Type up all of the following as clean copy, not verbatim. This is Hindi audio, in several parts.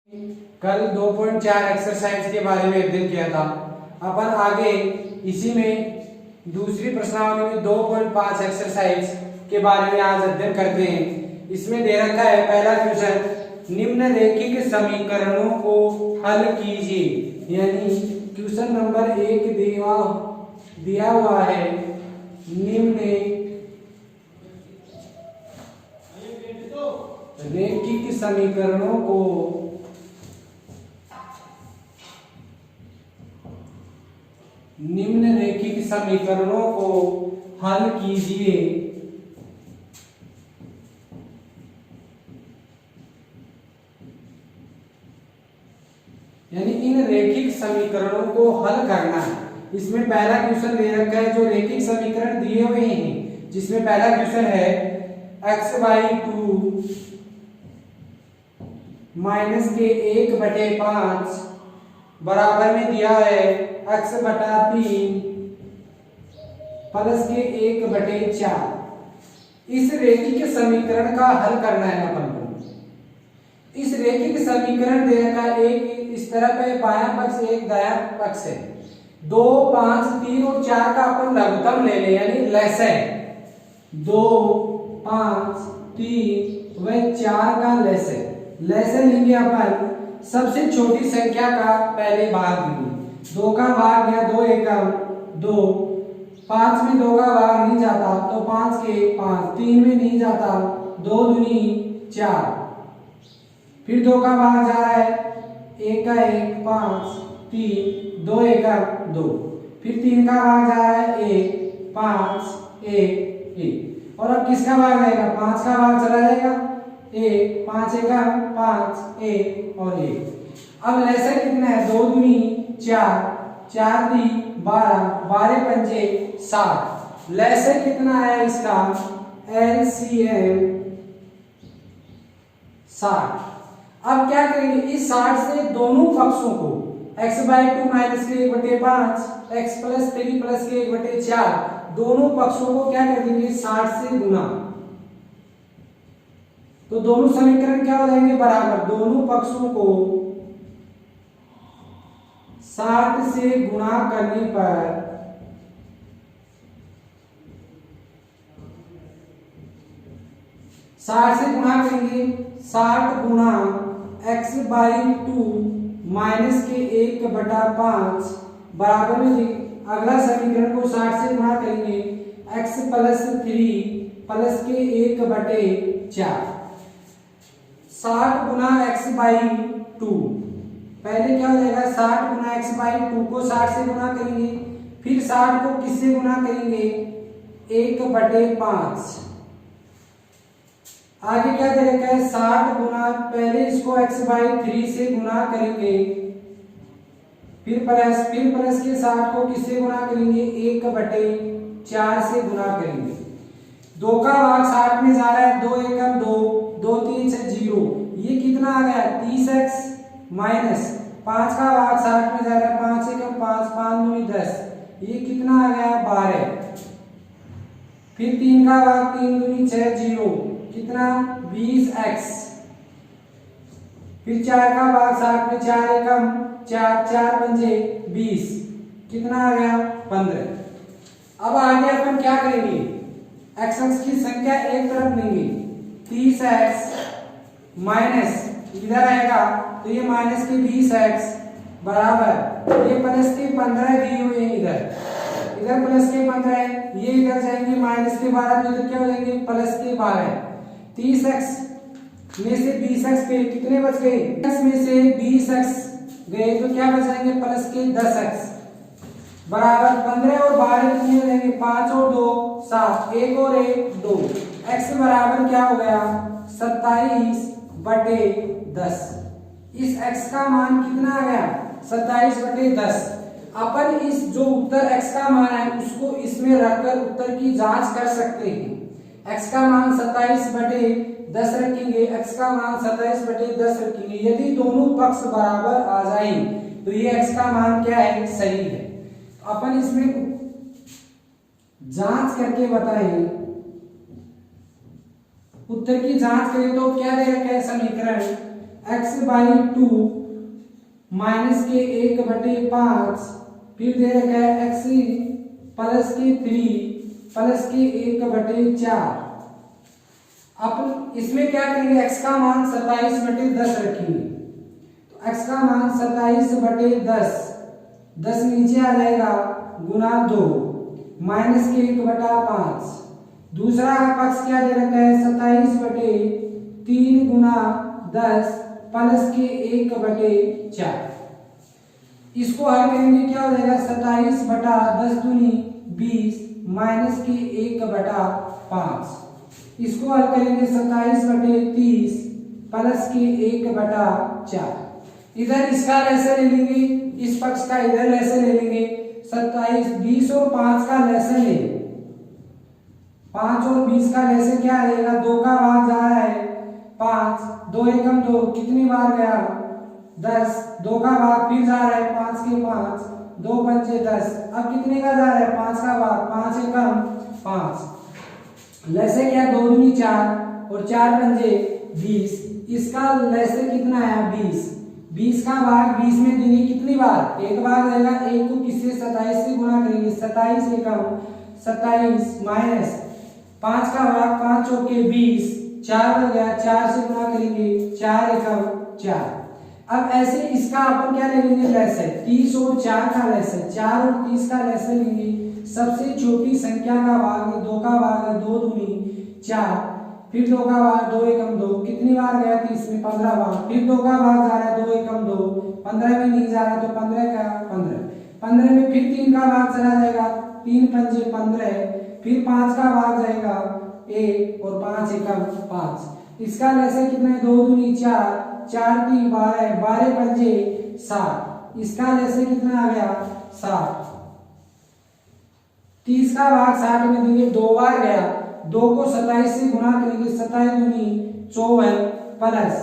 कल 2.4 एक्सरसाइज के बारे में अध्ययन किया था। अपन आगे इसी में दूसरी प्रश्नावली में 2.5 एक्सरसाइज के बारे में आज अध्ययन करते हैं। इसमें दे रखा है पहला क्वेश्चन, निम्नलिखित समीकरणों को हल कीजिए। यानी क्वेश्चन नंबर 1 दिया हुआ है, निम्नलिखित समीकरणों को हल कीजिए। यानी इन रेखिक समीकरणों को हल करना है। इसमें पहला क्वेश्चन दे रखा है, जो रेखिक समीकरण दिए हुए हैं, जिसमें पहला क्वेश्चन है x/2 माइनस के 1/5 बराबर में दिया है x/3 प्लस के 1/4। इस रेखिक समीकरण का हल करना है अपन को। इस रेखिक समीकरण दे रखा है, एक इस तरफ है बायां पक्ष, एक दायां पक्ष है। 2, 5, 3 और 4 का अपन लघुत्तम ले ले, यानी लसागु। 2, 5, 3 व 4 का लसागु लेंगे अपन। सबसे छोटी संख्या का पहले भाग लेंगे। 2 का भाग या 2 एकम 2, 5 में 2 का भाग नहीं जाता तो 5 के 5, 3 में नहीं जाता, 2 दूनी 4, फिर 2 का भाग जा रहा है, 1 का 1 5, 3, 2 एकम 2, फिर 3 का भाग जा रहा है 1 5 1 1। और अब किसका भाग आएगा? 5 का भाग चला जाएगा, 1 5 एकम 5 1 और 1। अब लसागु कितना है? 2 दूनी 4, 4 दी 12, 12 पंजे 60। लसागु कितना है इसका? LCM 60। अब क्या करेंगे? इस 60 से दोनों पक्षों को x/2 माइनस के 1/5 x प्लस 3 प्लस के 1/4 दोनों पक्षों को क्या कर देंगे? 60 से गुना। तो दोनों समीकरण क्या हो जाएंगे? बराबर। दोनों पक्षों को 60 से गुणा करने पर 60 से गुणा करेंगे, 60 गुणा x/2 माइनस के 1/5 बराबर में अगला समीकरण को 60 से गुणा करेंगे, x प्लस 3 प्लस के 1/4। 60 गुणा x/2 पहले क्या हो जाएगा? 60 गुणा x/2 को 60 से गुणा करेंगे, फिर 60 को किससे गुणा करेंगे? 1/5। आगे क्या दे रखा है? 60 गुना, पहले इसको x/3 से गुना करेंगे, फिर प्लस के 60 को किससे गुना करेंगे? 1/4 से गुना करेंगे। 2 का भाग 60 में जा रहा है, 2 एकम 2, 2 3 से 0, ये कितना आ गया? 30x माइनस 5 का भाग 60 में जा रहा है, 5 एकम 5, 5 दूनी 10, ये कितना आ गया? 12। फिर 3 का भाग 3 दूनी 6 0, कितना? 20x। फिर 4 का भाग 60 में 4 एकम 4, 4 पंजे 20, कितना आ गया? 15। अब आगे अपन क्या करेंगे? x की संख्या एक तरफ लेंगे, 30x माइनस इधर आएगा तो ये माइनस के 20x बराबर, ये प्लस के 15 दिए हुए हैं, इधर प्लस के 15 है, ये इधर जाएंगे माइनस के 12, तो इधर क्या हो जाएंगे? प्लस के 12। 30x में से 20x गए, कितने बच गए? x में से 20x गए तो क्या बचाएंगे? प्लस के 10x बराबर 15 और 12 कितने हो जाएंगे? 5 और 2 7, 1 और 1 2। x बराबर क्या हो गया? 27/10। इस x का मान कितना आ गया? 27/10। अपन इस जो उत्तर x का मान है उसको इसमें रखकर उत्तर की जांच कर सकते हैं। x का मान 27/10 रखेंगे, x का मान 27/10 रखेंगे। यदि दोनों पक्ष बराबर आ जाए तो ये x का मान क्या है? सही है। अपन इसमें जांच करके बताएं। उत्तर की जांच करें तो क्या दे रखा है? समीकरण x बाई 2 माइनस के 1/5, फिर दे रखा है x प्लस के 3 प्लस के 1/4। अब इसमें क्या करेंगे, x का मान 27/10 रखेंगे, तो x का मान 27/10, 10 नीचे आ जाएगा गुना 2 माइनस के 1/5। दूसरा पक्ष क्या दे रखा है 27/3 गुना 10 प्लस के 1/4। इसको हल करेंगे क्या हो जाएगा 27/10 दूनी 20 माइनस के 1/5। इसको हल करेंगे 27/30 प्लस के 1/4। इधर इसका लैसे ले लेंगे, इस पक्ष का इधर लैसे ले लेंगे। 27 20 और 5 का लैसे ले, 5 और 20 का लैसे क्या आ जाएगा, 2 का भाग जा रहा है 5, 2 एकम 2, कितनी बार गया 10, 2 का भाग फिर जा रहा है 5 के 5, 2 पंचे 10, अब कितने का जा रहा है 5 का भाग, 5 एकम 5, लैसे क्या 2 दूनी 4 और 4 पंजे 20, इसका लैसे कितना आया 20, 20 का भाग 20 में देंगे कितनी बार, एक बार रहेगा, एक को किससे 27 से गुणा करेंगे, 27 एकम 27 माइनस 5 का भाग 5 चौके 20, 4 हो गया, 4 से गुणा करेंगे 4 एकम 4। अब ऐसे इसका अपन क्या ले लेंगे लैसे, 30 और 4 का लैसे, 4 और 30 का लैसे लेंगे। सबसे छोटी संख्या का भाग 2 का भाग है 2 दूनी 4, फिर 2 का भाग 2 एकम 2, कितनी बार गया 30 में 15 बार, फिर 2 का भाग जा रहा है 2 एकम 2, 15 में नहीं जा रहा तो 15 का 15, 15 में फिर 3 का भाग चला जाएगा, 3 पंजे 15, फिर 5 का भाग जाएगा 1 और 5 एकम 5। इसका लैसे कितना है 2 दूनी 4, 4 3 12, 12 पंजे 60, इसका लैसे कितना आ गया 60। 30 का भाग 60 में देंगे 2 बार गया, 2 को 27 से गुणा करेंगे, 27 दूनी 54 प्लस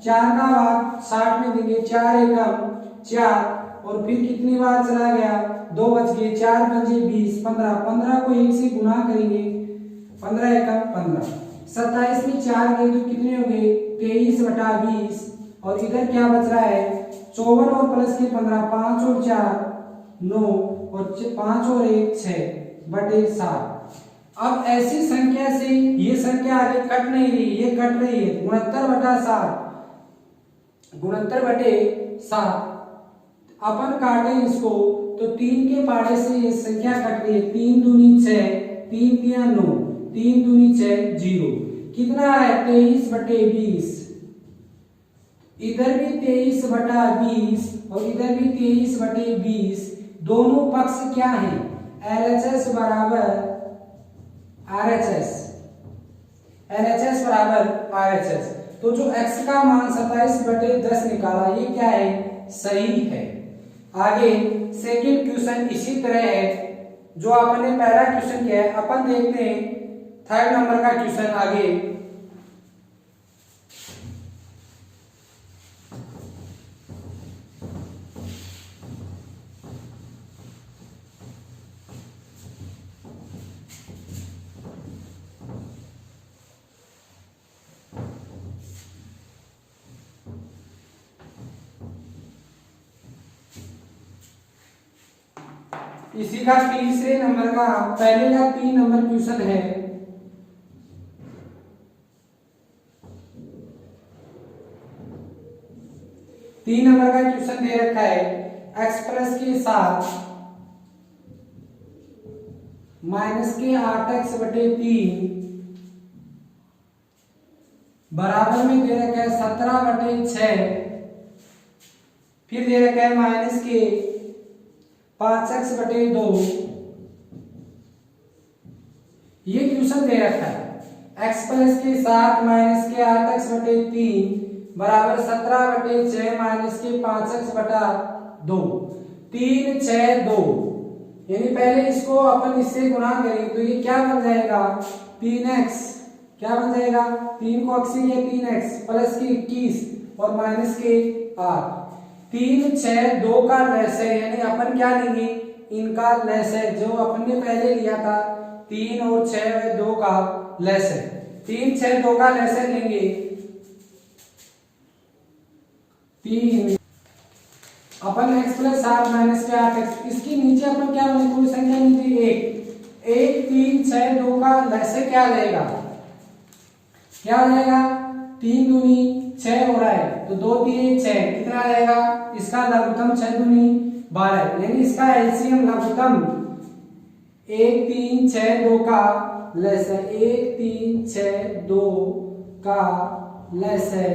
4 का भाग 60 में देंगे 4 एकम 4 और फिर कितनी बार चला गया 2 बच गए, 4 पंजे 20, 15, 15 को 1 से गुणा करेंगे 15 एकम 15, 27 में 4 गए तो कितने हो गए 23/20 और इधर क्या बच रहा है 54 और प्लस के 15, 5 और 4 9 और 5 और 1 6/7। अब ऐसी संख्या से ये संख्या आगे कट नहीं रही, ये कट रही है 69/7, 69/7 अपन काटे इसको तो 3 के पाड़े से ये संख्या कट रही है, 3 दूनी 6, 3 तिया 9, 3 दूनी 6 0, कितना है 23/20, इधर भी 23/20 और इधर भी 23/20, दोनों पक्ष क्या है LHS बराबर RHS, LHS बराबर RHS। तो जो x का मान 27/10 निकाला ये क्या है सही है। आगे सेकंड क्वेश्चन इसी तरह है जो आपने पहला क्वेश्चन किया है, अपन देखते हैं थर्ड नंबर का क्वेश्चन आगे। इसी का तीसरे नंबर का पहले का 3 नंबर क्वेश्चन है। तीन नंबर का क्वेश्चन दे रखा है x प्लस के साथ माइनस के 8x/3 बराबर में दे रखा है 17/6, फिर दे रखा है माइनस के 5x/2। ये क्वेश्चन दे रखा है x प्लस के 7 माइनस के 8x/3 बराबर 17/6 माइनस के 5x/2, 3 6 2, यानी पहले इसको अपन इससे गुणा करेंगे तो ये क्या बन जाएगा 3x, क्या बन जाएगा 3 को अक्सी है 3x प्लस के 21 और माइनस के 8, 3 6 2 का लैसे यानी अपन क्या लेंगे इनका लैसे जो अपन ने पहले लिया था 3 और 6 2 का लैसे, 3 6 2 का लैसे लेंगे 3 अपन x प्लस 7 माइनस के 8x, इसकी नीचे अपन क्या बने, कोई संख्या नहीं थी, 1 3 6 2 का लैसे क्या आ जाएगा, क्या हो जाएगा, 3 दूनी 6 हो रहा है तो 2 3 6 कितना आ जाएगा, इसका लघुत्तम 6 दूनी 12, यानी इसका एलसीएम लघुत्तम 1 3 6 2 का लेस है, 1 3 6 2 का लेस है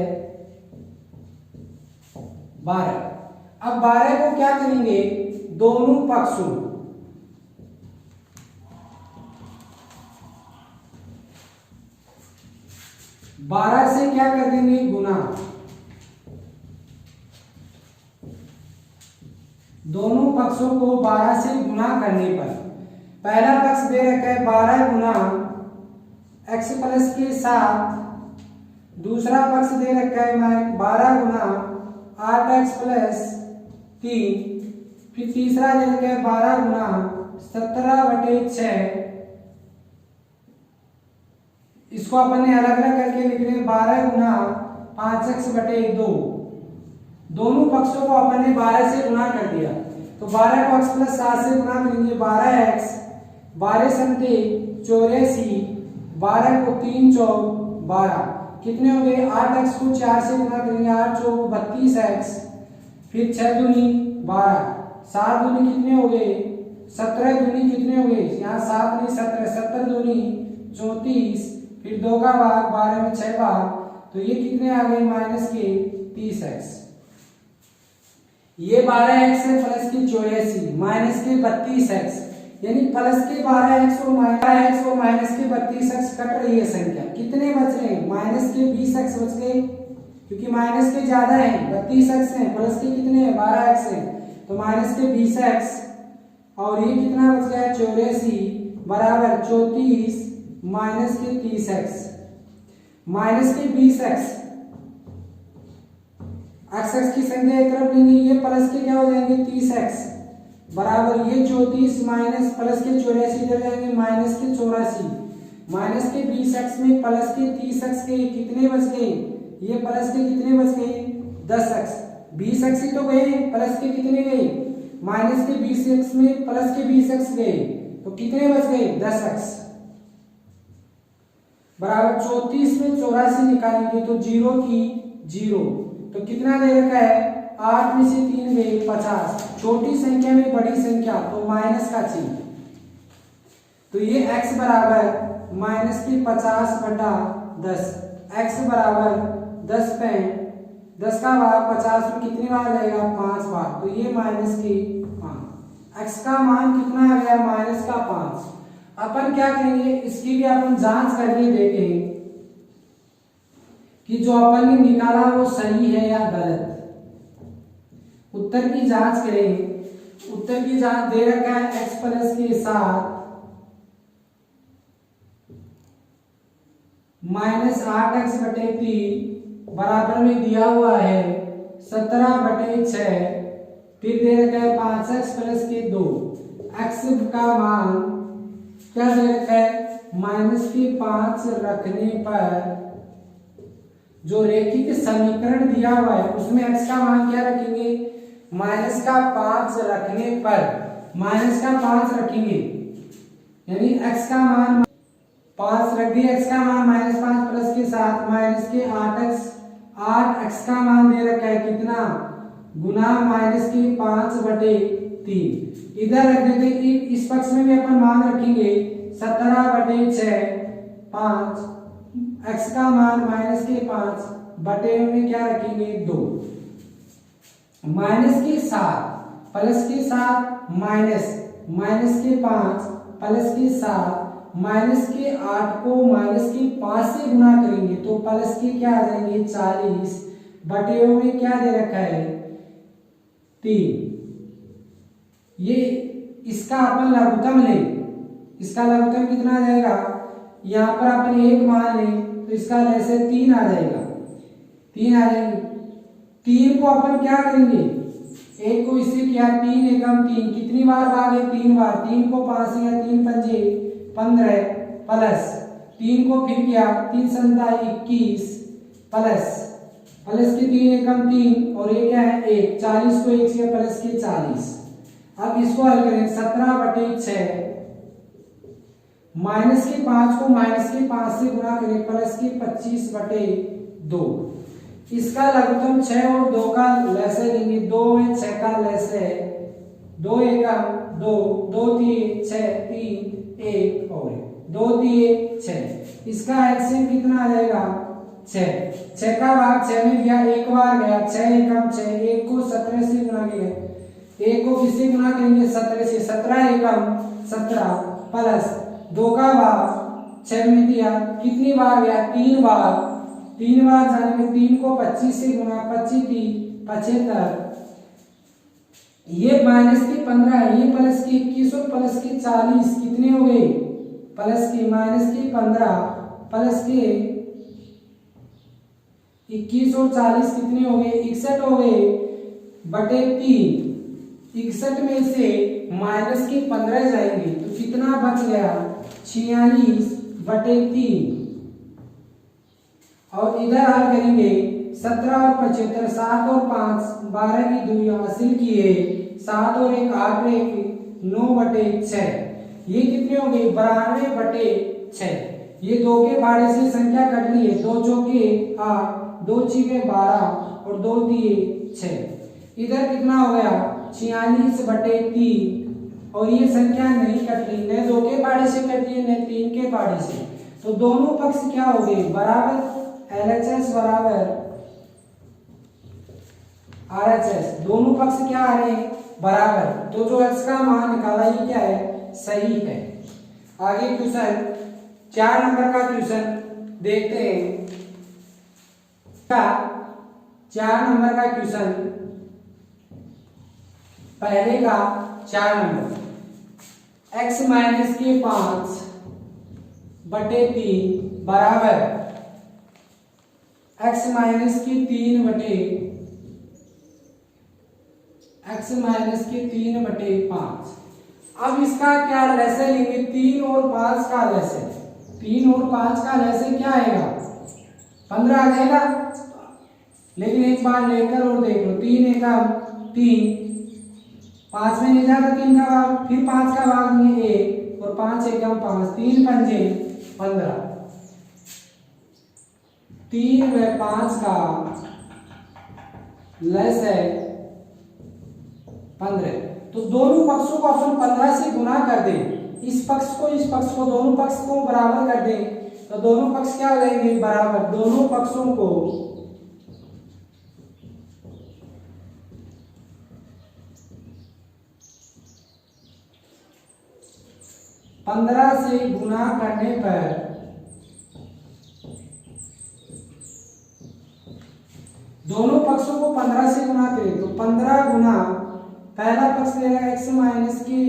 12। अब 12 को क्या करेंगे, दोनों पक्षों 12 से क्या कर देंगे, गुना, दोनों पक्षों को 12 से गुना करने पर पहला पक्ष दे रखा है 12 गुना x प्लस के 7, दूसरा पक्ष दे रखा है 12 गुना 8x प्लस 3, फिर तीसरा दे रखा है 12 गुना 17/6, इसको अपन ने अलग अलग करके लिख रहे हैं 12 गुना 5x/2, दोनों पक्षों को अपन ने 12 से गुना कर दिया, तो 12 को x प्लस 7 से गुना करेंगे, 12x 12 संते 84, 12 को 3 चौक 12, कितने हो गए, 8x को 4 से गुना करेंगे, 8 चौक 32x, फिर 6 दूनी 12, 7 दूनी कितने हो गए, 17 दूनी कितने हो गए, यहाँ 7 नहीं 17, 17 दूनी 34, फिर 2 का भाग 12 में 6 भाग, तो ये कितने आ गए, माइनस के 30x, ये 12x है प्लस की 84 माइनस के 32x, यानी प्लस के 12x और माइनस के 32x कट रही है संख्या, कितने बच रहे हैं, माइनस के 20x बच गए, क्योंकि माइनस के ज्यादा है 32x है, प्लस के कितने हैं 12x है, तो माइनस के 20x, और ये कितना बच गया 84 बराबर 34 माइनस के 30x, माइनस के 20x, x की संख्या एक तरफ लेंगे, ये प्लस के क्या हो जाएंगे 30x बराबर ये 34 माइनस प्लस के 84 इधर जाएंगे माइनस के 84, माइनस के 20x में प्लस के 30x के कितने बच गए, ये प्लस के कितने बच गए 10x, 20x ही तो गए, प्लस के कितने गए, माइनस के 20x में प्लस के 20x गए, तो कितने बच गए 10x बराबर 34 में 84 निकालेंगे तो 0 की 0, तो कितना दे रखा है 8 में से 3 गए 50, छोटी संख्या में बड़ी संख्या तो माइनस का चिन्ह, तो ये x बराबर माइनस की 50/10, x बराबर 10 का भाग 50 में कितनी बार जाएगा 5 बार, तो ये माइनस की 5, x का मान कितना आ गया माइनस का 5। अपन क्या करेंगे, इसकी भी अपन जांच करके देखें कि जो अपन ने निकाला वो सही है या गलत, उत्तर की जांच करें, उत्तर की जांच दे रखा है x प्लस के 7 माइनस 8x/3 बराबर में दिया हुआ है 17/6, फिर दे रखा है 5x प्लस के 2, x का मान क्या दे रखा है माइनस के 5 रखने पर जो रेखिक समीकरण दिया हुआ है उसमें x का मान क्या रखेंगे, माइनस का 5 रखने पर माइनस का 5 रखेंगे, यानी x का मान 5 रख दिया, x का मान -5 प्लस के 7 माइनस के 8x का मान दे रखा है कितना गुना माइनस के 5/3, इधर रख देते, इस पक्ष में भी अपन मान रखेंगे 17/6 5, x का मान माइनस के 5 बटे में क्या रखेंगे 2, माइनस के 7 प्लस के 7 माइनस के 5 प्लस के 7 माइनस के 8 को माइनस के 5 से गुना करेंगे तो प्लस के क्या आ जाएंगे 40 बटे में क्या दे रखा है 3, ये इसका अपन लघुत्तम ले, इसका लघुत्तम कितना आ जाएगा, यहाँ पर अपन 1 मान लें तो इसका जैसे 3 आ जाएगा, 3 आ जाएंगे, 3 को अपन क्या करेंगे 1 को इससे किया 3 एकम 3, कितनी बार भागे 3 बार, 3 को 5 से 3 पंजे 15 प्लस 3 को फिर किया 3 संता 21 प्लस प्लस के 3 एकम 3 और ये क्या है 1, 40 को 1 से प्लस के 40। अब इसको हल करें 17/6 माइनस के 5 को माइनस के 5 से गुणा करें प्लस के 25/2। इसका लघुत्तम 6 और 2 का लसागु लेंगे, 2 में 6 का लसागु 2 एकम 2, 2 3 6 3 1 और 2 3 6। इसका एलसीएम कितना आ जाएगा 6। 6 का भाग 6 में दिया, एक बार गया 6 एकम 6, 1 को 17 से गुणा करेंगे, 1 को किससे गुणा करेंगे 17 से, 17 एकम 17 प्लस 2 का भाग 6 में दिया, कितनी बार गया 3 बार, 3 बार जाने में 3 को 25 से गुणा, 25 3 75, ये माइनस के 15 है, ये प्लस के 21 और प्लस के 40 कितने हो गए, प्लस के माइनस के 15 प्लस के 21 और 40 कितने हो गए 61 हो गए बटे 3। 61 में से माइनस के 15 जाएंगे तो कितना बच गया 46/3। और इधर हल करेंगे 17 और 75, 7 और 5 12 की दूरी हासिल किए, 7 और 1 8 और 1 9/6। ये कितने हो गए 92/6। ये 2 के भाड़े से संख्या कट ली है, 2 चौके 8, 2 छीके 12 और 2 दिए 6। इधर कितना हो गया 46/3। और ये संख्या नहीं कट रही, न 2 के भाड़े से कट रही है न 3 के भाड़े से, तो दोनों पक्ष क्या हो गए बराबर, LHS बराबर RHS, दोनों पक्ष क्या आ रहे हैं बराबर। तो जो x का मान निकाला ये क्या है सही है। आगे क्वेश्चन 4 नंबर का क्वेश्चन देखते हैं। 4 नंबर का क्वेश्चन, पहले का 4 नंबर, x माइनस के 5/3 बराबर x माइनस के 3/5। अब इसका क्या लसागु लेंगे, 3 और 5 का लसागु, 3 और 5 का लसागु क्या आएगा 15 आ जाएगा। लेकिन एक बार लेकर और देख लो, 3 एकम 3, 5 में नहीं जाता 3 का भाग, फिर 5 का भाग में 1 और 5 एकम 5, 3 पंजे 15, 3 में 5 का लसागु 15। तो दोनों पक्षों को अपन 15 से गुना कर दें, इस पक्ष को दोनों पक्ष को बराबर कर दें, तो दोनों पक्ष क्या हो जाएंगे बराबर। दोनों पक्षों को 15 से गुना करने पर दोनों पक्षों को 15 से गुना करें तो 15 गुना, पहला पक्ष दे रहा है x माइनस के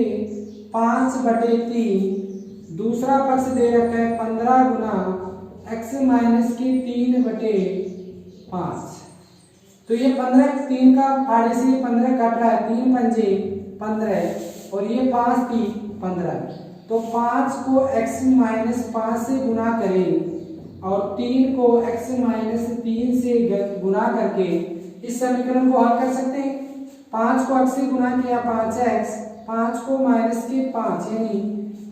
5/3, दूसरा पक्ष दे रखा है 15 गुना x माइनस के 3/5। तो ये 15 3 का भाड़े से 15 कट रहा है, 3 पंजे 15 और ये 5 3 15। तो 5 को x माइनस 5 से गुना करें और 3 को x माइनस 3 से गुना करके इस समीकरण को हल कर सकते हैं। 5 को x से गुना किया 5x, 5 को माइनस के 5 यानी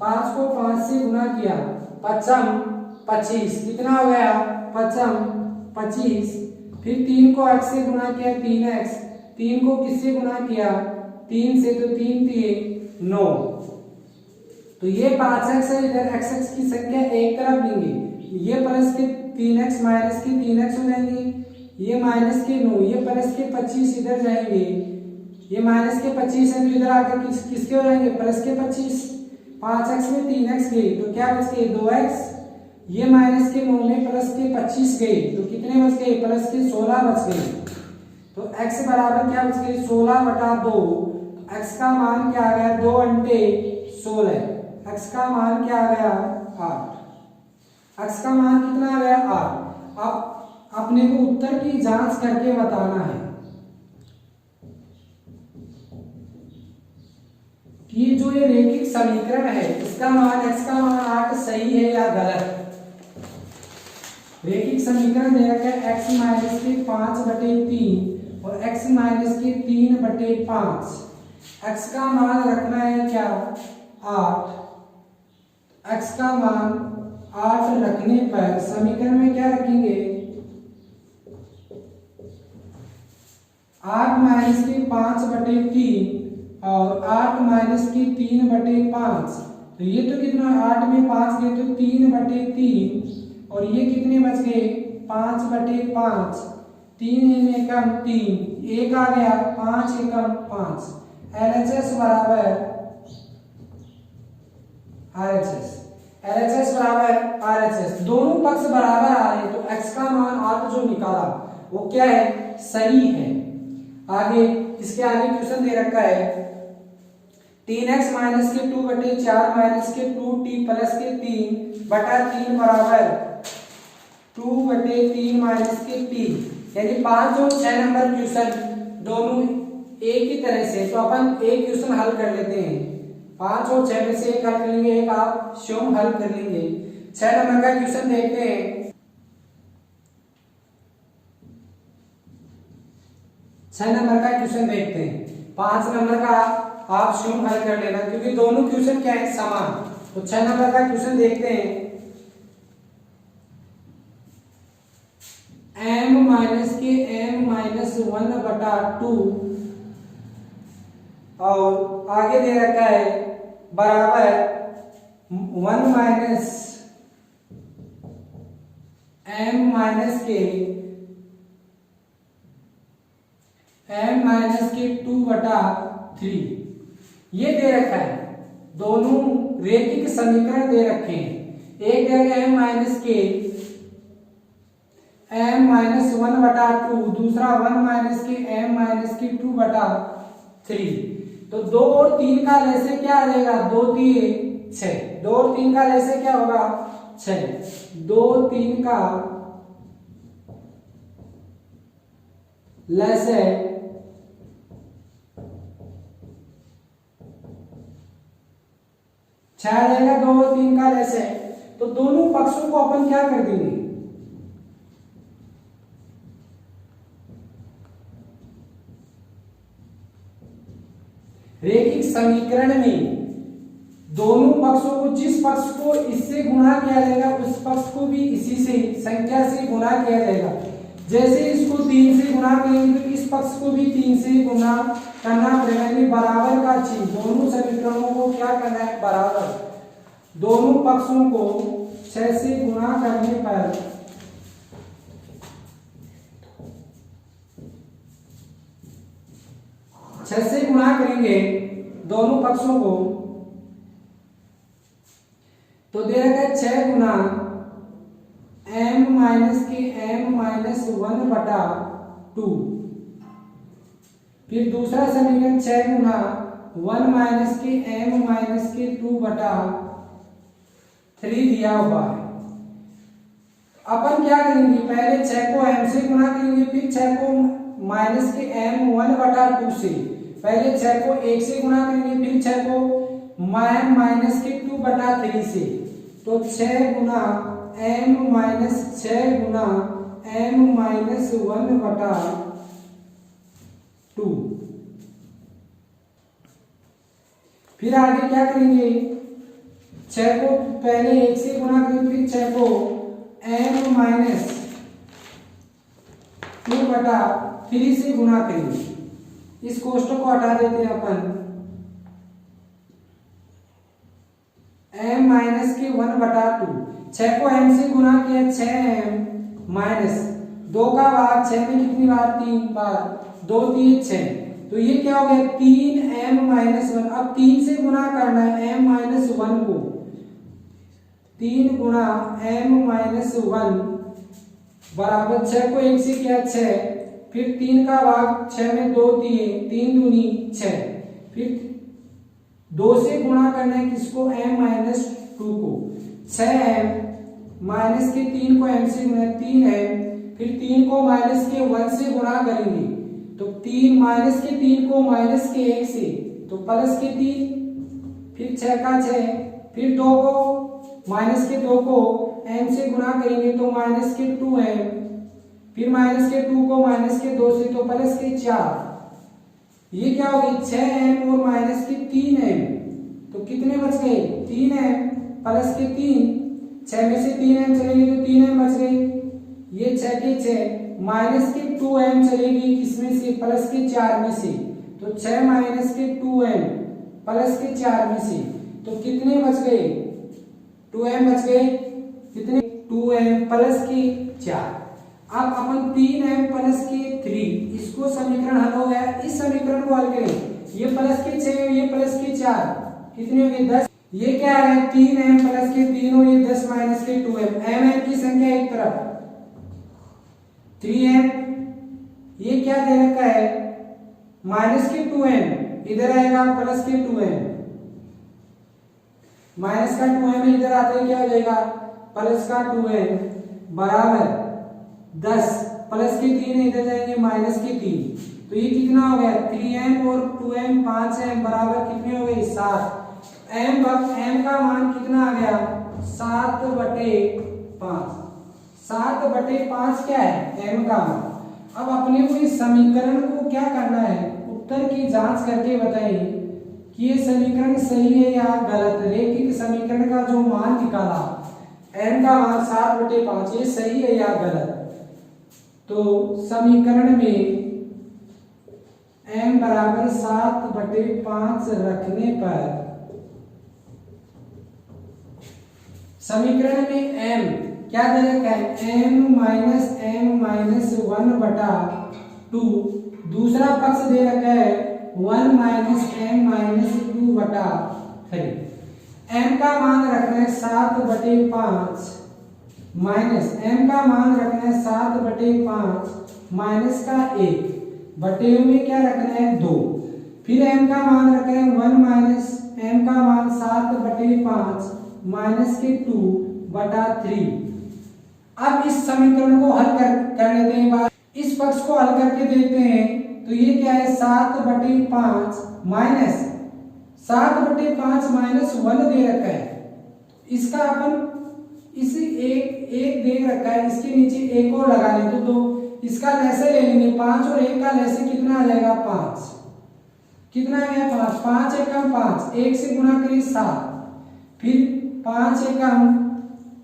5 को 5 से गुना किया 25, कितना हो गया 25। फिर 3 को x से गुना किया 3x, 3 को किससे गुना किया 3 से, तो 3 3 9। तो ये 5x है, इधर x की संख्या एक तरफ लेंगे, ये प्लस के 3x माइनस के 3x हो जाएंगे, ये माइनस के 9, ये प्लस के 25 इधर जाएंगे, ये माइनस के 25 है तो इधर आकर किसके हो जाएंगे प्लस के 25। 5x में 3x गए तो क्या बच गए 2x, ये माइनस के 9 में प्लस के 25 गए तो कितने बच गए प्लस के 16 बच गए। तो x बराबर क्या बच गए 16/2। x का मान क्या आ गया 2 × 16, x का मान क्या आ गया 8। x का मान कितना आ गया 8। अब अपने को उत्तर की जांच करके बताना है कि जो ये रैखिक समीकरण है इसका मान x का मान 8 सही है या गलत। रैखिक समीकरण दे रखा है x माइनस के 5/3 और x माइनस के 3/5। x का मान रखना है क्या 8। x का मान 8 रखने पर समीकरण में क्या रखेंगे 8 माइनस की 5/3 और 8 माइनस की 3/5। तो ये तो कितना 8 में 5 गए तो 3/3 और ये कितने बच गए 5/5। 3 एकम 3 एक आ गया 5 एकम 5। LHS बराबर RHS। LHS बराबर RHS दोनों पक्ष बराबर आ रहे हैं तो x का मान 8 जो निकाला वो क्या है सही है। आगे इसके आगे क्वेश्चन दे रखा है 3x माइनस के 2/4 माइनस के 2t प्लस के 3/3 बराबर 2/3 माइनस के 3 यानी 5 और 6 नंबर क्वेश्चन दोनों एक ही तरह से। तो अपन एक क्वेश्चन हल कर लेते हैं 5 और 6 में से एक हल कर लेंगे एक आप स्वयं हल कर लेंगे। 6 नंबर का क्वेश्चन देखते हैं 6 नंबर का क्वेश्चन देखते हैं 5 नंबर का आप स्वयं हल कर लेना क्योंकि दोनों क्वेश्चन क्या है समान। तो 6 नंबर का क्वेश्चन देखते हैं m माइनस के m-1/2 और आगे दे रखा है बराबर 1 माइनस m माइनस के 2/3 ये दे रखा है। दोनों रैखिक समीकरण दे रखे हैं एक दे रखा है m माइनस के m-1/2 दूसरा 1 माइनस के m-2/3। तो 2 और 3 का लैसे क्या आ जाएगा 2 3 6 2 और 3 का लैसे क्या होगा 6 2 3 का लैसे 6 आ जाएगा 2 और 3 का लैसे। तो दोनों पक्षों को अपन क्या कर देंगे रैखिक समीकरण में दोनों पक्षों को जिस पक्ष को इससे गुणा किया जाएगा उस पक्ष को भी इसी से संख्या से गुणा किया जाएगा। जैसे इसको 3 से गुणा करेंगे तो इस पक्ष को भी 3 से गुणा करना पड़ेगा यानी बराबर का चिन्ह। दोनों समीकरणों को क्या करना है बराबर। दोनों पक्षों को 6 से गुणा करने पर से गुणा करेंगे दोनों पक्षों को तो दे रखा है 6 गुना m माइनस के m-1/2। फिर दूसरा समीकरण 6 गुना 1 माइनस के m-2/3 दिया हुआ है। अपन क्या करेंगे पहले 6 को m से गुणा करेंगे फिर 6 को माइनस के m-1/2 से। पहले 6 को 1 से गुणा करेंगे फिर 6 को माइनस के 2/3 से। तो 6 गुना m-1/2। फिर आगे क्या करेंगे 6 को पहले 1 से गुणा करेंगे फिर 6 को m-2/3 से गुणा करेंगे। इस कोष्टक को हटा देते हैं अपन m माइनस के 1/2। 6 को m से गुणा किया 6m माइनस 2 का भाग 6 में कितनी बार 3 बार 2 3 6। तो ये क्या हो गया 3m-1। अब 3 से गुणा करना है m-1 को 3 गुणा m-1 बराबर 6 को 1 से किया 6 फिर 3 का भाग 6 में 2 3 दूनी 6 फिर 2 से गुणा करना है किसको m-2 को 6m माइनस के 3 को m से गुणा 3m फिर 3 को माइनस के 1 से गुणा करेंगे तो 3 माइनस के 3 को माइनस के 1 से तो प्लस के 3 फिर 6 का 6 फिर 2 को माइनस के 2 को m से गुना करेंगे तो माइनस के 2m, फिर माइनस के 2 को माइनस के 2 से तो प्लस के 4, ये क्या हो गई 6m और माइनस के 3m, तो कितने बच गए 3m प्लस के 3, 6 में से 3m चलेगी तो 3m बच गई, ये 6 के 6 माइनस के 2m चलेगी किसमें से प्लस के 4 में से, तो 6 माइनस के 2m प्लस के 4 में से, तो कितने बच गए 2m बच गए, कितने 2m प्लस के 4। अब अपन 3m प्लस के 3, इसको समीकरण हल हो गया, इस समीकरण को हल करें, ये प्लस के 6 ये प्लस के 4, कितने हो गए 10, ये क्या है 3m प्लस के 3 और ये 10 माइनस के 2m, m की संख्या एक तरफ 3m, ये क्या दे रखा है माइनस के 2m, इधर आएगा प्लस के 2m, माइनस का 2m इधर आते क्या हो जाएगा प्लस का 2m बराबर 10, प्लस के 3 इधर जाएंगे माइनस के 3, तो ये कितना हो गया 3m और 2m 5m बराबर कितने हो गए 7, m का मान कितना आ गया 7/5, 7/5 क्या है m का मान। अब अपने को इस समीकरण को क्या करना है, उत्तर की जांच करके बताइए कि ये समीकरण सही है या गलत। रैखिक समीकरण का जो मान निकाला m का मान 7/5, ये सही है या गलत। तो समीकरण में m बराबर 7/5 रखने पर समीकरण में m क्या दे रखा है m-1/2, दूसरा पक्ष दे रखा है 1-m-2/3। m का मान रखना है 7/5 माइनस m का मान रखना है 7/5 माइनस का 1 बटे में क्या रखना है 2, फिर m का मान रखना है 1 - m का मान 7/5 माइनस के 2/3। अब इस समीकरण को हल कर लेते हैं, इस पक्ष को हल करके देखते हैं, तो ये क्या है 7/5 माइनस 7/5 माइनस 1 दे रखा है, इसका अपन इसे एक दे रखा है, इसके नीचे एक और लगा ले तो 2, इसका लैसे ले लेंगे 5 और 1 का लैसे कितना आ जाएगा 5, कितना आ गया 5, 5 एकम 5, 1 से गुणा करिए 7, फिर 5 एकम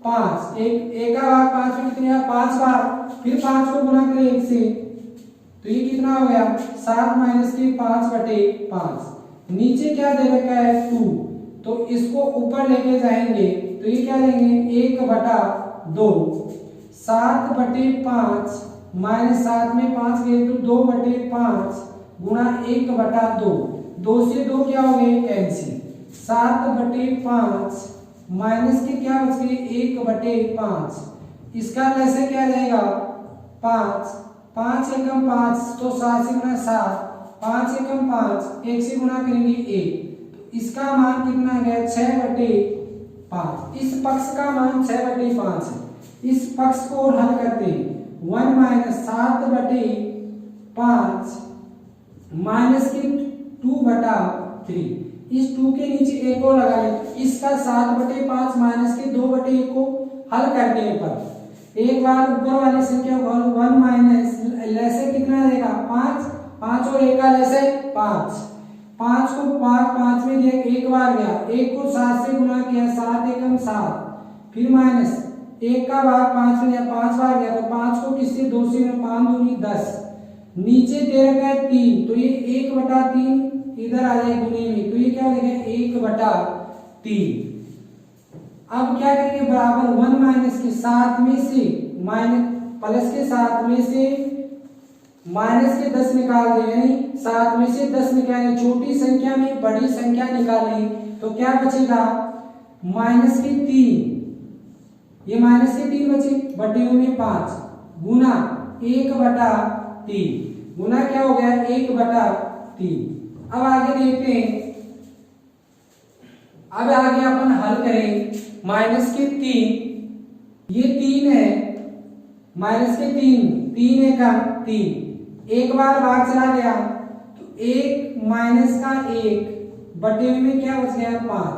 5, एक का भाग 5 में कितने 5 बार, फिर 5 को गुणा करें 1 से, तो ये कितना हो गया 7 माइनस के 5/5, नीचे क्या दे रखा है 2, तो इसको ऊपर लेके जाएंगे तो ये क्या लेंगे 1/2, 7/5 माइनस 7 में 5 गए तो 2/5 गुणा 1/2, 2 से 2 क्या हो गए कैंसिल, 7/5 माइनस के क्या बच गए 1/5, इसका लैसे क्या जाएगा 5, 5 एकम 5 तो 7 से गुणा 7, 5 एकम 5, 1 से गुणा करेंगे 1, तो इसका मान कितना गया 6/5, इस पक्ष का मान 6/5 है। इस पक्ष को हल करते हैं 1 - 7/5 माइनस के 2/3, इस 2 के नीचे एक और लगा ले, इसका 7/5 माइनस के 2/1 को हल करने पर एक बार ऊपर वाली संख्या को 1 माइनस लैसे कितना देगा 5, 5 और 1 का लैसे 5, 5 को भाग 5 में दिया, एक बार गया, 1 को 7 से गुणा किया, 7 एकम 7, फिर माइनस 1 का भाग 5 में दिया, 5 बार गया, तो 5 को किससे 2 से 5 दूनी 10, नीचे दे रखा है 3, तो ये 1/3 इधर आ जाए गुणे में, तो ये क्या लिखेंगे 1/3। अब क्या करेंगे बराबर 1 माइनस के 7 में से माइनस प्लस के 7 में से माइनस के 10 निकाल दें, यानी 7 में से 10 निकालें, छोटी संख्या में बड़ी संख्या निकालें, तो क्या बचेगा माइनस के 3, ये माइनस के 3 बचे बटे में 5 गुना 1/3, गुना क्या हो गया 1/3। अब आगे देखते हैं, अब आगे अपन हल करें माइनस के 3, ये 3 है, माइनस के 3 एकम 3, एक बार भाग चला गया तो 1 माइनस का 1 बटे में क्या बच गया 5,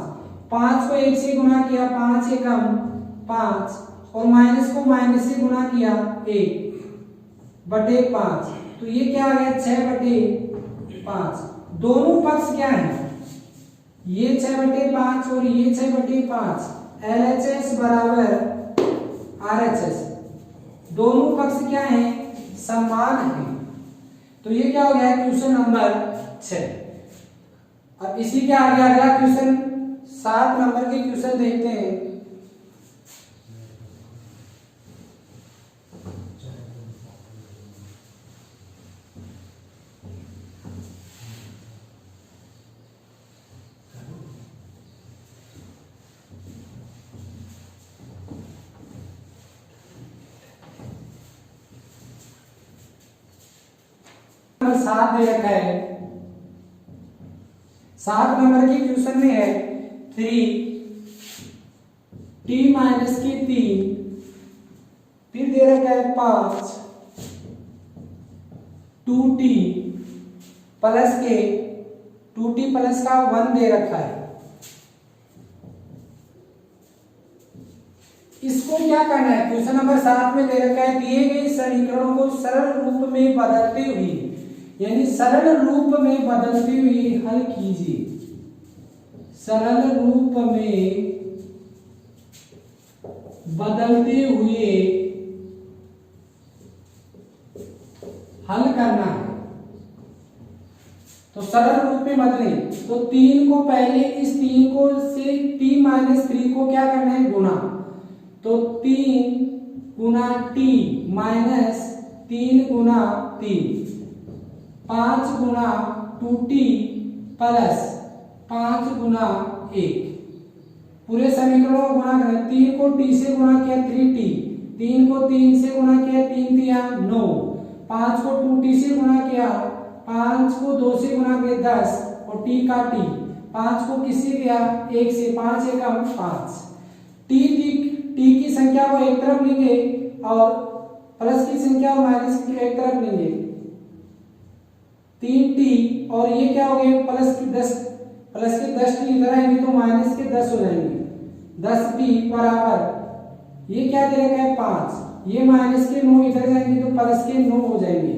5 को 1 से गुणा किया, 5 एकम 5, और माइनस को माइनस से गुना किया 1/5, तो ये क्या आ गया 6/5। दोनों पक्ष क्या है, ये 6/5 और ये 6/5, LHS बराबर RHS, दोनों पक्ष क्या है, समान है। तो ये क्या हो गया क्वेश्चन नंबर 6। अब इसी के आगे अगला क्वेश्चन 7 नंबर के क्वेश्चन देखते हैं। नंबर 7 दे रखा है। 7 नंबर के क्वेश्चन में है 3t माइनस की 3, फिर दे रखा है 5 2t प्लस के 2t प्लस का 1 दे रखा है। इसको क्या करना है, क्वेश्चन नंबर 7 में दे रखा है दिए गए समीकरणों को सरल रूप में बदलते हुए, यानी सरल रूप में बदलते हुए हल कीजिए। सरल रूप में बदलते हुए हल करना है। तो सरल रूप में बदले तो 3 को पहले इस 3 को से t माइनस 3 को क्या करना है, गुना। तो 3 गुना t माइनस 3 गुना 3, 5 गुना 2t प्लस 5 गुना 1। पूरे समीकरणों को गुणा करें। 3 को t से गुणा किया 3t, 3 को 3 से गुणा किया 3 तिया 9, 5 को 2t से गुणा किया, 5 को 2 से गुणा किया 10 और t का t, 5 को किससे किया 1 से, 5 एकम 5। t की संख्या को एक तरफ लेंगे और प्लस की संख्या को माइनस की एक तरफ लेंगे। 3t और ये क्या हो गए प्लस की 10t इधर आएंगे तो माइनस के 10 हो जाएंगे। 10t बराबर ये क्या दे रखा है 5, ये माइनस के 9 इधर जाएंगे तो प्लस के 9 हो जाएंगे।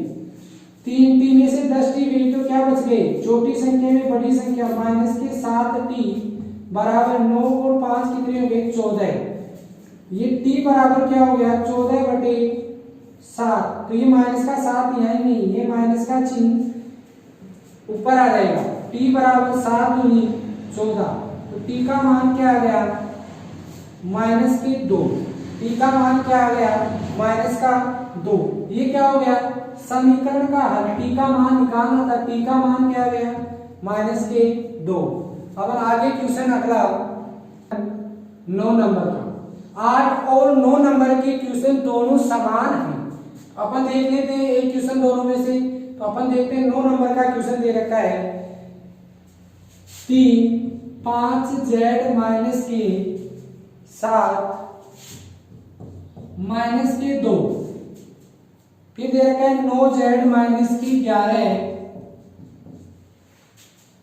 3t में से 10t गई तो क्या बच गए, छोटी संख्या में बड़ी संख्या, माइनस के 7t बराबर 9 और 5 कितने हो गए 14। ये t बराबर क्या हो गया 14/7, तो ये माइनस का 7 यहाँ ही नहीं, ये माइनस का चिन्ह ऊपर आ जाएगा। t बराबर 7 दूनी 14, तो t का मान क्या आ गया माइनस के 2, t का मान क्या आ गया माइनस का 2। ये क्या हो गया समीकरण का हल, t का मान निकालना था, t का मान क्या आ गया माइनस के 2। अब आगे क्वेश्चन अगला 9 नंबर का। 8 और 9 नंबर के क्वेश्चन दोनों समान हैं। अपन देख लेते हैं एक क्वेश्चन दोनों में से, तो अपन देखते हैं 9 नंबर का क्वेश्चन दे रखा है 3 5z माइनस के 7 माइनस के 2, फिर दे रखा है 9z माइनस की 11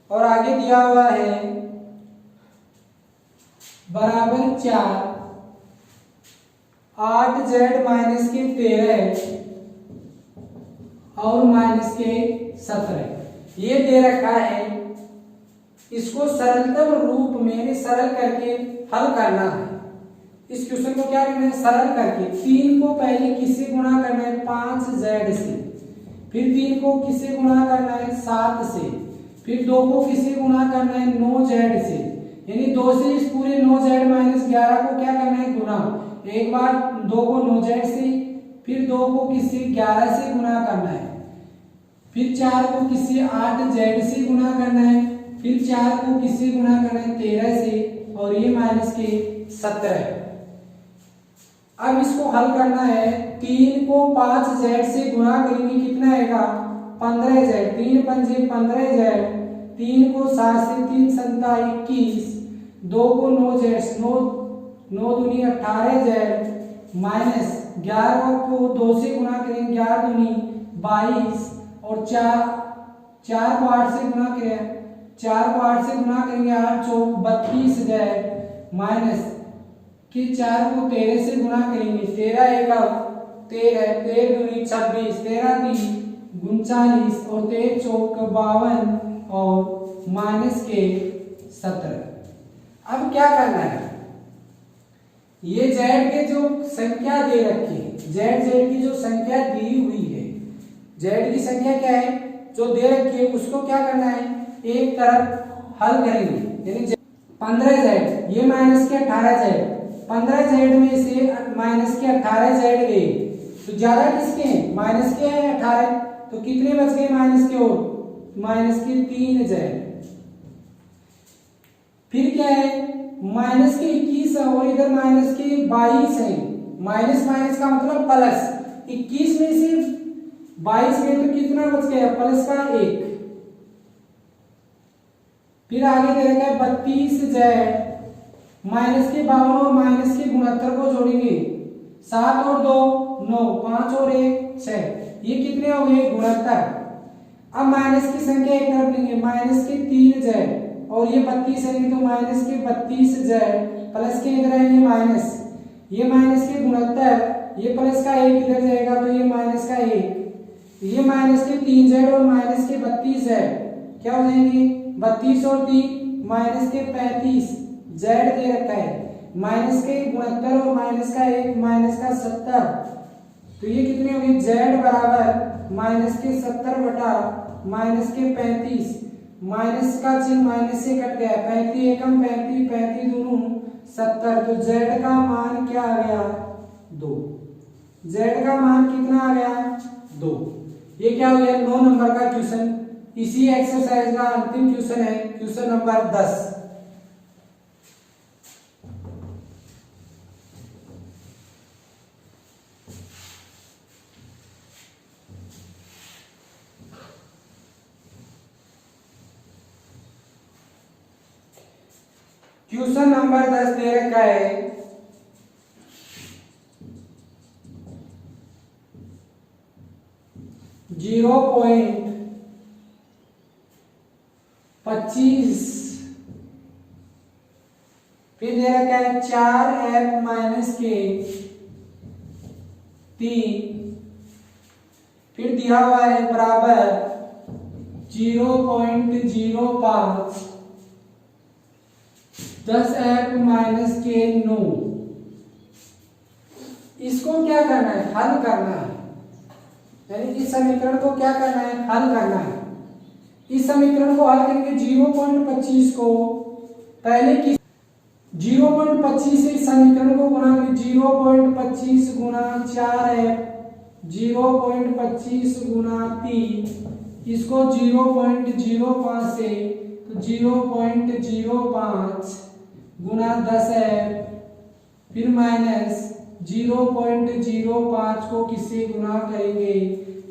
और आगे दिया हुआ है बराबर 4 8z माइनस के 13 और माइनस के 17 ये दे रखा है। इसको सरलतम रूप में सरल करके हल करना है। इस क्वेश्चन को क्या करना है सरल करके। 3 को पहले किससे गुणा करना है 5z से, फिर 3 को किससे गुणा करना है 7 से, फिर 2 को किससे गुणा करना है 9z से, यानी 2 से इस पूरे 9z माइनस 11 को क्या करना है गुणा। एक बार 2 को 9z से, फिर 2 को किससे 11 से गुणा करना है, फिर 4 को किससे 8z से गुणा करना है, फिर 4 को किससे गुणा करना है 13 से और ये माइनस के 17। अब इसको हल करना है। 3 को 5z से गुणा करेंगे कितना आएगा 15z, 3 पंजे 15z, 3 को 7 से 3 संता 21, 2 को 9z 9 दूनी 18z माइनस 11 को 2 से गुणा करेंगे 11 दूनी 22 और 4 को 8 से गुणा करें 4 को 8 से गुणा करेंगे 8 चौक 32z माइनस कि 4 को 13 से गुणा करेंगे, 13 एकम 13, 13 दूनी 26, 13 तीन 39 और 13 चौक 52 और माइनस के 17। अब क्या करना है, ये जेड के जो संख्या दे रखी है, जेड की जो संख्या दी हुई है, जेड की संख्या क्या है जो दे रखी है, उसको क्या करना है, एक तरफ हल करेंगे, यानी 15 जेड ये माइनस के 18 जेड, 15 जेड में से माइनस के 18 जेड गए तो ज्यादा किसके हैं, माइनस के हैं 18, तो कितने बच गए माइनस के, और माइनस के 3 जेड। फिर क्या है, माइनस के 21 और इधर माइनस के 22 है, माइनस माइनस का मतलब प्लस, 21 में से 22 में तो कितना बच गया, प्लस का 1। फिर आगे दे रखा है 32 जेड, माइनस के 52 और माइनस के 69 को जोड़ेंगे, 7 और 2 9, 5 और 1 6, ये कितने हो गए 69। अब माइनस की संख्या एक तरफ लेंगे, माइनस के 3 जेड और ये 32 है तो माइनस के 32 जेड, प्लस के इधर आएंगे माइनस, ये माइनस के 69, ये प्लस का 1 इधर जाएगा तो ये माइनस का 1, ये माइनस के 3 जेड और माइनस के 32 जेड क्या हो जाएंगे, 32 और 3 माइनस के 35 जेड दे रखा है, माइनस के 69 और माइनस का 1 माइनस का 70, तो ये कितने हो गए, जेड बराबर माइनस के 70 बटा माइनस के 35, माइनस का चिन्ह माइनस से कट गया, 35 एकम 35, 35 दूनों 70, तो जेड का मान क्या आ गया 2, जेड का मान कितना आ गया 2। ये क्या हो गया 9 नंबर का क्वेश्चन। इसी एक्सरसाइज का अंतिम क्वेश्चन है क्वेश्चन नंबर 10। क्वेश्चन नंबर 10 दे रखा है, जीरो पॉइंट 25, फिर दे रखा है 4f माइनस के 3, फिर दिया हुआ है बराबर 0.05, 10f माइनस के 9। इसको क्या करना है, हल करना है, यानी इस समीकरण को क्या करना है, हल करना है। इस समीकरण को हल करके 0.25 को पहले की 0.25 से इस समीकरण को गुणा करें, 0.25 गुणा 4f, 0.25 गुणा 3, इसको 0.05 से तो 0.05 गुणा 10f, फिर माइनस 0.05 को किससे गुणा करेंगे,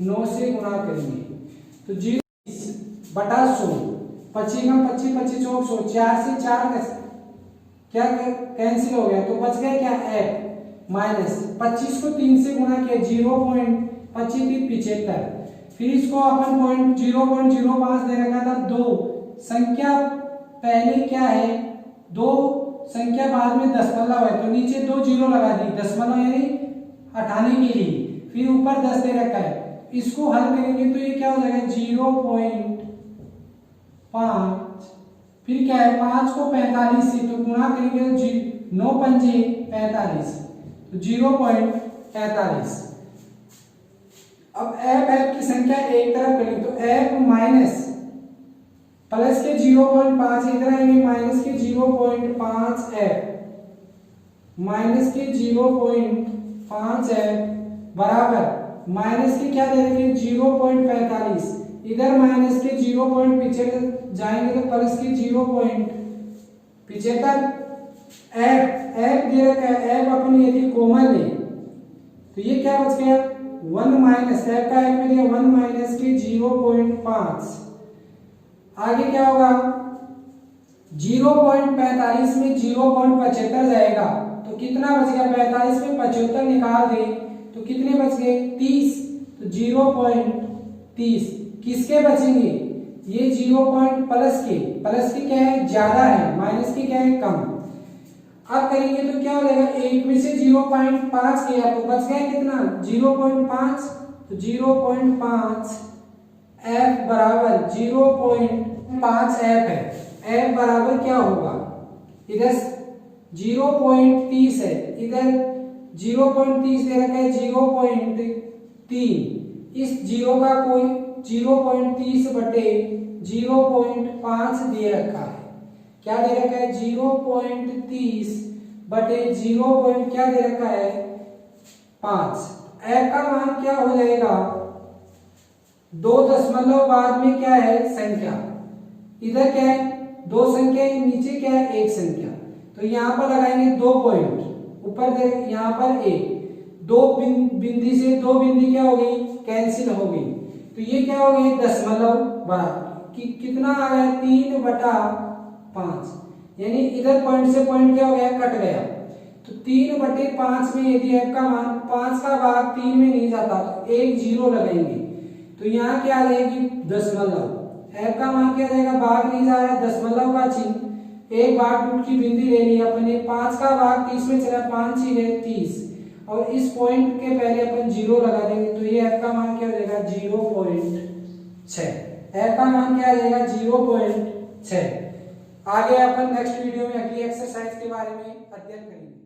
9 से गुणा करेंगे, तो 0 बटा 100, 25 का 25, 25 चौक 100, 4 से 4 क्या कैंसिल हो गया, तो बच गया क्या f माइनस 25 को 3 से गुणा किया 0.25 फिर इसको अपन 0.05 दे रखा था 2 संख्या पहले क्या है, 2 संख्या बाद में दशमलव है तो नीचे 2 जीरो लगा दी, दशमलव यानी हटाने के लिए, फिर ऊपर 10 दे रखा है, इसको हल करेंगे तो ये क्या हो जाएगा 0.5, फिर क्या है 5 को 45 से तो गुणा करेंगे 9 पंजे 45 तो 0.45। अब f की संख्या एक तरफ करेंगे तो f माइनस प्लस के 0.5 इधर आएंगे माइनस के 0.5 f माइनस के 0.5 f बराबर माइनस के क्या दे देंगे 0.45, इधर माइनस के 0.75 जाएंगे तो प्लस के 0.75 f दे रखा है, f अपन यदि कॉमन ले तो ये क्या बच गया 1 माइनस f का f में दिया 1 माइनस के 0.5, आगे क्या होगा 0.45 में 0.75 जाएगा तो कितना बच गया, 45 में 75 निकाल दे तो कितने बच गए 30, तो 0.30 किसके बचेंगे, ये 0. प्लस के क्या है ज्यादा है, माइनस के क्या है कम। अब करेंगे तो क्या हो जाएगा, 1 में से 0.5 गया तो बच गया कितना 0.5, तो 0.5 f बराबर 0.5 f है। f बराबर क्या होगा, इधर 0.30 है, इधर 0.30 दे रखा है 0.3, इस जीरो का कोई 0.30 बटे 0.5 दे रखा है, क्या दे रखा है 0.30 बटे 0. क्या दे रखा है 5। f का मान क्या हो जाएगा, 2 दशमलव बाद में क्या है संख्या, इधर क्या है 2 संख्या है, नीचे क्या है 1 संख्या, तो यहाँ पर लगाएंगे 2 पॉइंट, ऊपर दे यहाँ पर 1, 2 बिंदी से 2 बिंदी क्या हो गई कैंसिल हो गई, तो ये क्या हो गई दशमलव बराबर कि कितना आ गया 3/5, यानी इधर पॉइंट से पॉइंट क्या हो गया कट गया, तो 3/5 में यदि f का मान 5 का भाग 3 में नहीं जाता तो 1 0 लगाएंगे, तो यहाँ क्या आ जाएगी दशमलव, f का मान क्या जाएगा, भाग नहीं जा रहा है दशमलव का चिन्ह, एक भाग टूट की बिंदी ले ली अपने, 5 का भाग 30 में चला, 5 ही गए 30, और इस पॉइंट के पहले अपन 0 लगा देंगे, तो ये f का मान क्या हो जाएगा 0.6, f का मान क्या आ जाएगा 0.6। आगे अपन नेक्स्ट वीडियो में अगली एक्सरसाइज के बारे में अध्ययन करेंगे।